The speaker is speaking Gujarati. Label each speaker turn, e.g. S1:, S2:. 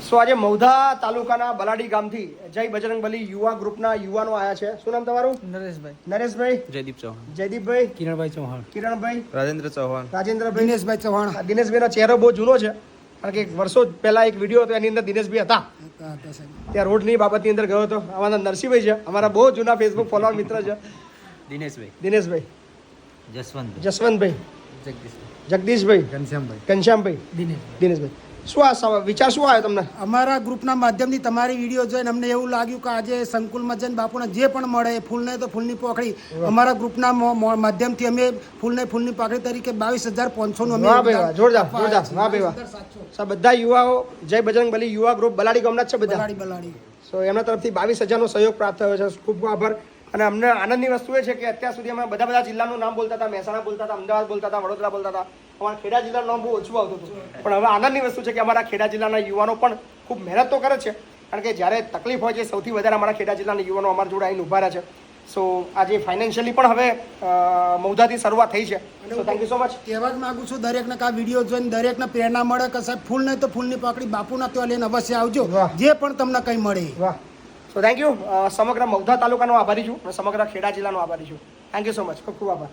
S1: સો આજે મૌધા તાલુકાના બલાડી ગામથી જય બજરંગબલી યુવા ગ્રુપના યુવાનો આવ્યા છે. શું નામ તમારું? નરેશભાઈ.
S2: જયદીપ ચૌહાણ.
S1: જયદીપભાઈ. કિરણભાઈ.
S2: રાજેન્દ્ર ચૌહાણ.
S1: દિનેશભાઈ ચૌહાણ. દિનેશભાઈનો ચહેરો બહુ જૂનો છે કારણ કે વર્ષો પહેલા એક વિડીયો હતો એની અંદર દિનેશભાઈ હતા. ત્યાં રોડની બાબતની અંદર ગયો હતો. અમારા નરસિંહભાઈ છે, અમારા બહુ જૂના ફેસબુક ફોલોઅર મિત્ર છે. દિનેશભાઈ. જસવંતભાઈ. જગદીશભાઈ. ઘનશ્યામભાઈ. દિનેશભાઈ. શું આ વિચાર શું આવ્યો તમને?
S3: અમારા ગ્રુપના માધ્યમથી તમારી વિડીયો જોઈને અમને એવું લાગ્યું કે આજે સંકુલમાં જઈને બાપુને જે પણ મળે ફૂલને તો ફૂલની પોખડી અમારા ગ્રુપના માધ્યમથી અમે ફૂલની પાકડી તરીકે 22,500 નું અમે
S1: જોરદાર બધા યુવાઓ જય બજરંગબલી યુવા ગ્રુપ બલાડી ગામના જ છે બધા.
S3: બલાડી
S1: સો એમના તરફથી 22,000 નો સહયોગ પ્રાપ્ત થયો છે. ખૂબ ખૂબ આભાર. અને અમને આનંદની વસ્તુ એ છે કે અત્યાર સુધી અમે બધા જિલ્લાનું નામ બોલતા હતા. મહેસાણા બોલતા હતા, અમદાવાદ બોલતા હતા, વડોદરા બોલતા હતા. અમારા ખેડા જિલ્લાનું નામ બહુ ઓછું આવતું હતું. પણ હવે આનંદની વસ્તુ છે કે અમારા ખેડા જિલ્લાના યુવાનો પણ ખૂબ મહેનત તો કરે છે કારણ કે જ્યારે તકલીફ હોય છે સૌથી વધારે અમારા ખેડા જિલ્લાના યુવાનો અમારા જોડે આવીને ઊભા રહ્યા છે. સો આજે ફાઇનાન્શિયલી પણ હવે મૌધાથી શરૂઆત થઈ છે. So thank you so much.
S3: કહેવા જ માગું છું દરેકને આ વિડીયો જોઈને દરેકને પ્રેરણા મળે કે સાહેબ ફૂલ નહીં તો ફૂલની પાકડી બાપુના ત્યાં લઈને અવશ્ય આવજો જે પણ તમને કંઈ મળે.
S1: વાહ. So thank you. સમગ્ર મૌધા તાલુકાનો આભારી છું અને સમગ્ર ખેડા જિલ્લાનો આભારી છું. Thank you so much. ખૂબ ખૂબ આભાર.